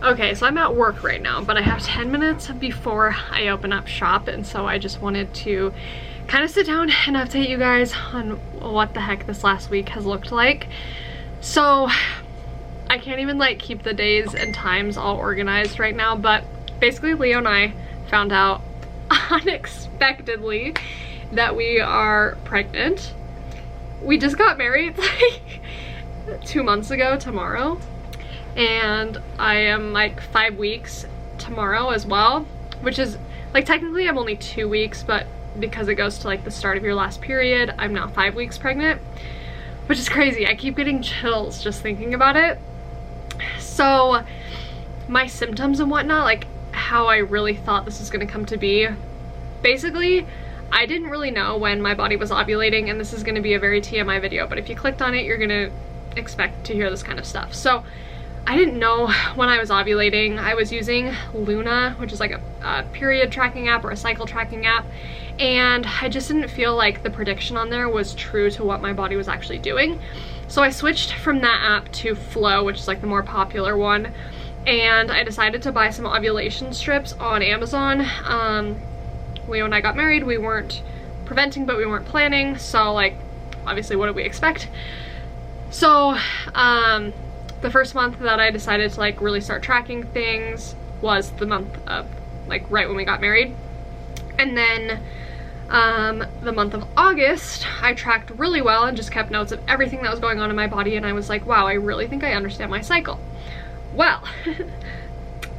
Okay, so I'm at work right now, but I have 10 minutes before I open up shop, and so I just wanted to kind of sit down and update you guys on what the heck this last week has looked like. So I can't even like keep the days and times all organized right now, but basically Leo and I found out unexpectedly that we are pregnant. We just got married like 2 months ago tomorrow, and I am like 5 weeks tomorrow as well, which is like technically I'm only 2 weeks, but because it goes to like the start of your last period, I'm now 5 weeks pregnant, which is crazy. I keep getting chills just thinking about it. So my symptoms and whatnot, like how I really thought this was gonna come to be, basically I didn't really know when my body was ovulating, and this is gonna be a very TMI video, but if you clicked on it, you're gonna expect to hear this kind of stuff. So I didn't know when I was ovulating. I was using Luna, which is like a period tracking app or a cycle tracking app, and I just didn't feel like the prediction on there was true to what my body was actually doing. So I switched from that app to Flow, which is like the more popular one, and I decided to buy some ovulation strips on Amazon. Leo and I got married. We weren't preventing, but we weren't planning, so like obviously what did we expect? So the first month that I decided to like really start tracking things was the month of like right when we got married. And then the month of August, I tracked really well and just kept notes of everything that was going on in my body, and I was like, wow, I really think I understand my cycle. Well,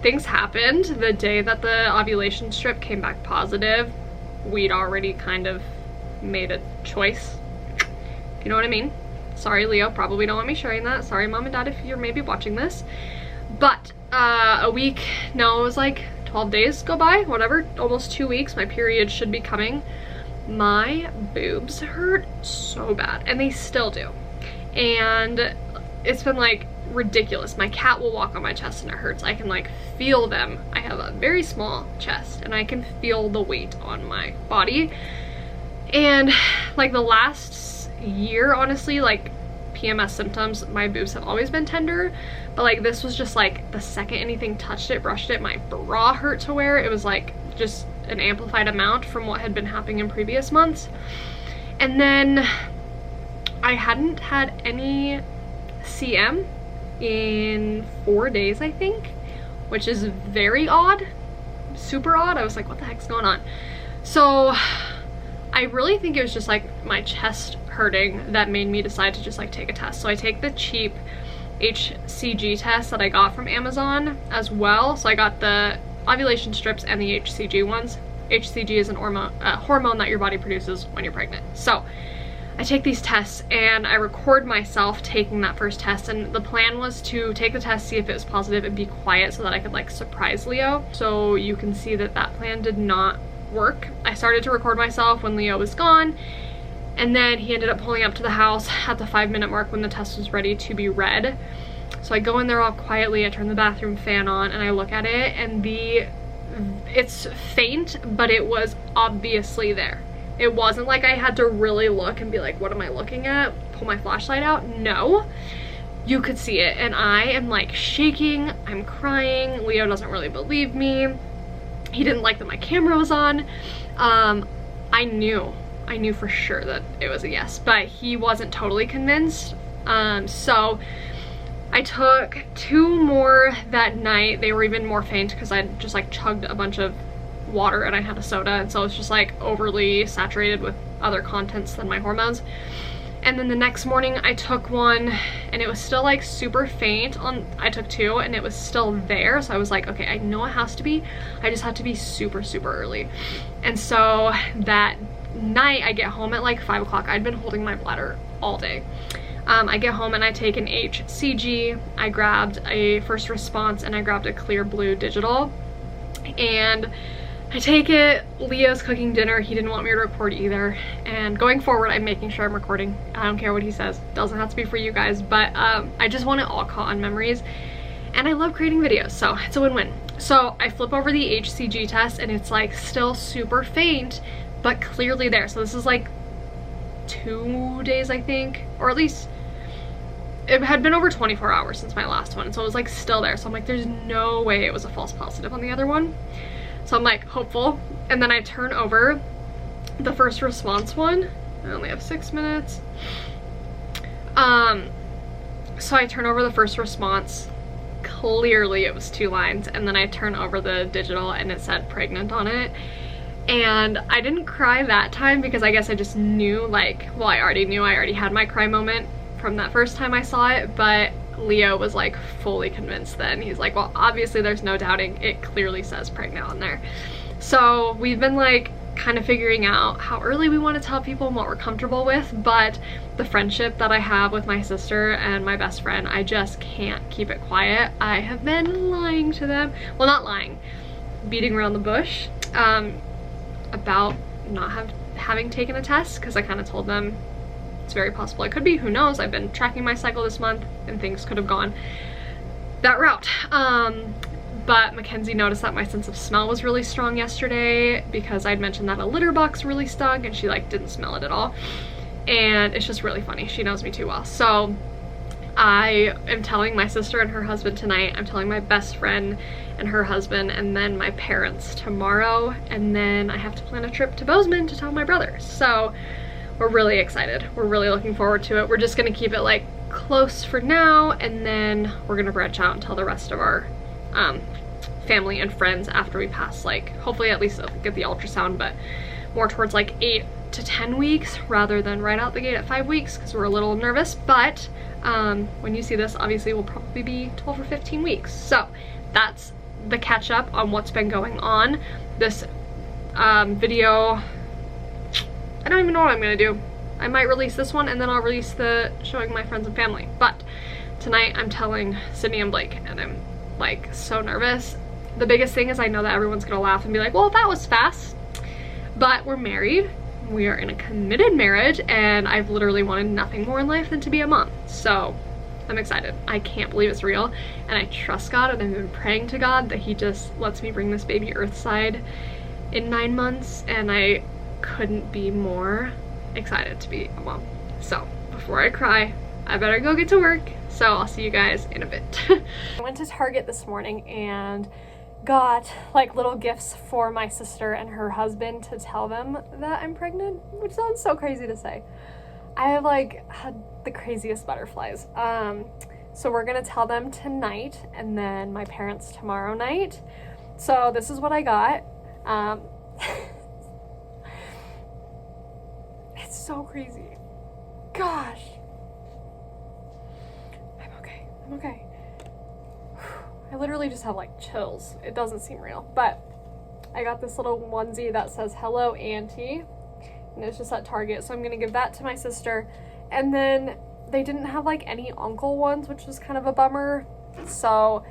things happened. The day that the ovulation strip came back positive, we'd already kind of made a choice, if you know what I mean. Sorry, Leo, probably don't want me sharing that. Sorry, Mom and Dad, if you're maybe watching this. But a week, no, it was like 12 days go by, whatever, almost 2 weeks, my period should be coming. My boobs hurt so bad, and they still do. And it's been like ridiculous. My cat will walk on my chest and it hurts. I can like feel them. I have a very small chest and I can feel the weight on my body. And like the last year, honestly, like PMS symptoms, my boobs have always been tender, but like this was just like the second anything touched it, brushed it, my bra hurt to wear. It was like just an amplified amount from what had been happening in previous months. And then I hadn't had any CM in 4 days, I think, which is very odd, super odd. I was like, what the heck's going on? So I really think it was just like my chest hurting that made me decide to just like take a test. So I take the cheap HCG test that I got from Amazon as well. So I got the ovulation strips and the HCG ones. HCG is an hormone that your body produces when you're pregnant. So I take these tests and I record myself taking that first test, and the plan was to take the test, see if it was positive, and be quiet so that I could like surprise Leo. So you can see that that plan did not work. I started to record myself when Leo was gone, and then he ended up pulling up to the house at the 5-minute mark when the test was ready to be read. So I go in there all quietly, I turn the bathroom fan on, and I look at it, and it's faint, but it was obviously there. It wasn't like I had to really look and be like, what am I looking at? Pull my flashlight out. No, you could see it. And I am like shaking, I'm crying. Leo doesn't really believe me. He didn't like that my camera was on. I knew for sure that it was a yes, but he wasn't totally convinced. So I took 2 more that night. They were even more faint because I just like chugged a bunch of water and I had a soda, and so it's just like overly saturated with other contents than my hormones. And then the next morning I took one and it was still like super faint. I took 2 and it was still there, so I was like, okay, I know it has to be, I just have to be super early. And so that night I get home at like 5 o'clock. I'd been holding my bladder all day. I get home and I take an HCG. I grabbed a first response and I grabbed a clear blue digital, and I take it. Leo's cooking dinner. He didn't want me to record either, and going forward I'm making sure I'm recording. I don't care what he says. Doesn't have to be for you guys, but I just want it all caught on memories, and I love creating videos, so it's a win-win. So I flip over the HCG test and it's like still super faint but clearly there. So this is like 2 days, I think, or at least it had been over 24 hours since my last one, so it was like still there. So I'm like, there's no way it was a false positive on the other one. So I'm like hopeful. And then I turn over the first response one. I only have 6 minutes. So I turn over the first response. Clearly it was 2 lines, and then I turn over the digital and it said pregnant on it. And I didn't cry that time because I guess I just knew, like, well, I already had my cry moment from that first time I saw it, but Leo was like fully convinced then. He's like, well, obviously there's no doubting, it clearly says pregnant on there. So we've been like kind of figuring out how early we want to tell people and what we're comfortable with, but the friendship that I have with my sister and my best friend, I just can't keep it quiet. I have been lying to them, well, not lying, beating around the bush about not having taken a test, because I kind of told them it's very possible it could be, who knows. I've been tracking my cycle this month and things could have gone that route. But Mackenzie noticed that my sense of smell was really strong yesterday because I'd mentioned that a litter box really stunk, and she like didn't smell it at all. And it's just really funny. She knows me too well. So I am telling my sister and her husband tonight. I'm telling my best friend and her husband, and then my parents tomorrow. And then I have to plan a trip to Bozeman to tell my brothers. So we're really excited. We're really looking forward to it. We're just gonna keep it like close for now, and then we're gonna branch out and tell the rest of our family and friends after we pass, like, hopefully at least get the ultrasound, but more towards like 8 to 10 weeks rather than right out the gate at 5 weeks, because we're a little nervous. But when you see this, obviously we'll probably be 12 or 15 weeks. So that's the catch up on what's been going on. This video, I don't even know what I'm gonna do. I might release this one and then I'll release the showing my friends and family. But tonight I'm telling Sydney and Blake, and I'm like so nervous. The biggest thing is I know that everyone's gonna laugh and be like, well, that was fast. But we're married. We are in a committed marriage, and I've literally wanted nothing more in life than to be a mom. So I'm excited. I can't believe it's real, and I trust God, and I've been praying to God that he just lets me bring this baby earthside in 9 months, and I couldn't be more excited to be a mom. So before I cry, I better go get to work. So I'll see you guys in a bit. I went to Target this morning and got like little gifts for my sister and her husband to tell them that I'm pregnant, which sounds so crazy to say. I have like had the craziest butterflies. So we're gonna tell them tonight, and then my parents tomorrow night. So this is what I got. It's so crazy. Gosh. I'm okay. I literally just have like chills. It doesn't seem real, but I got this little onesie that says hello auntie, and it's just at Target, so I'm gonna give that to my sister. And then they didn't have like any uncle ones, which was kind of a bummer, so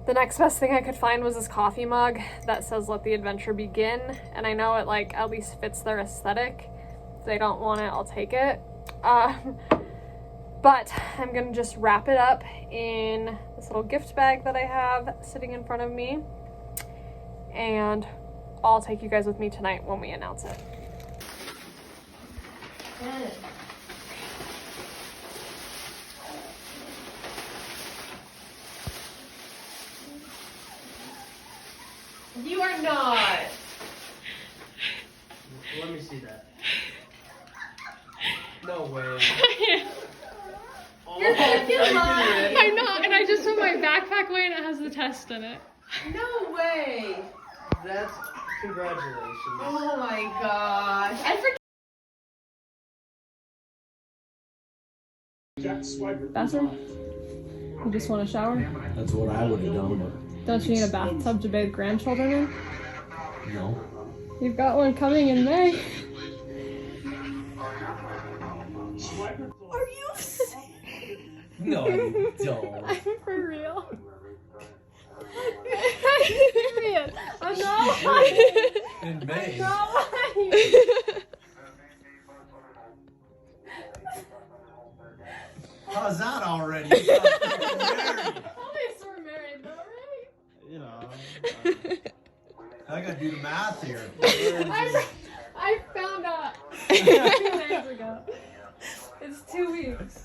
the next best thing I could find was this coffee mug that says let the adventure begin, and I know it like at least fits their aesthetic. If they don't want it, I'll take it. But I'm gonna just wrap it up in this little gift bag that I have sitting in front of me, and I'll take you guys with me tonight when we announce it. You are not. Let me see that. No way. You're lying. I know, and I just put my backpack away and it has the test in it. No way. That's congratulations. Oh my gosh. I forget. Bathroom? You just want a shower? That's what I would have done, Don't you need a bathtub to bathe grandchildren in? but no. You've got one coming in May. Are you serious? No, you don't. I'm for real. I'm serious. I'm not lying. In May. I'm not lying. How's that already? You're married. At least we're married though, right? You know, I gotta do the math here. I found out 2 days ago. It's 2 weeks.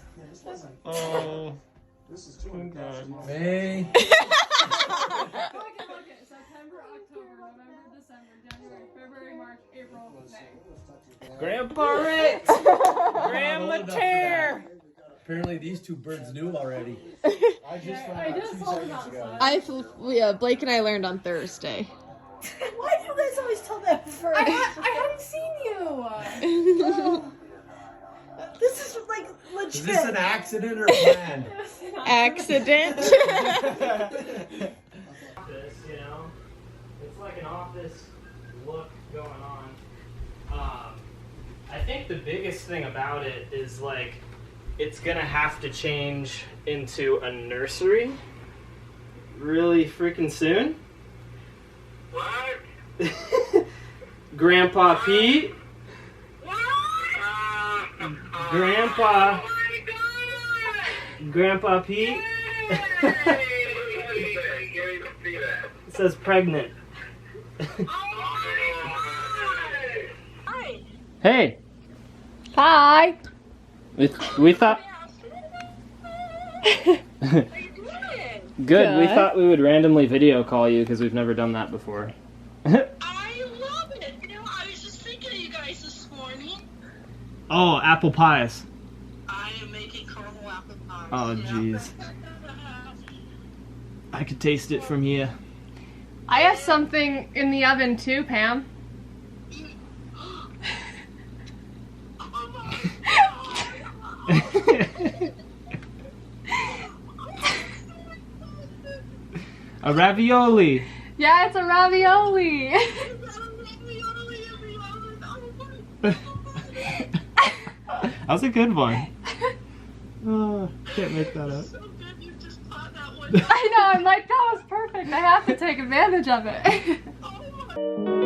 Oh May. September, October, November, December, January, February, March, April, May. Grandpa Ritz! Grandma Tear! Apparently these two birds knew already. I just found out 2 seconds ago. Blake and I learned on Thursday. Why do you guys always tell that first? I hadn't seen you. This is like legit. Is this an accident or planned? Accident. Office, you know? It's like an office look going on. I think the biggest thing about it is like it's gonna have to change into a nursery really freaking soon. What? Grandpa Pete? Grandpa. Grandpa Pete? It says pregnant. Hey. Hi. We thought. Good. We thought we would randomly video call you because we've never done that before. I love it. You know, I was just thinking of you guys this morning. Oh, apple pies. I am making caramel apple pies. Oh, jeez. I could taste it from here. I have something in the oven too, Pam. A ravioli. Yeah, it's a ravioli. That was a good one. Oh, can't make that up. So good you just caught that one. I know, I'm like, that was perfect. I have to take advantage of it. Oh my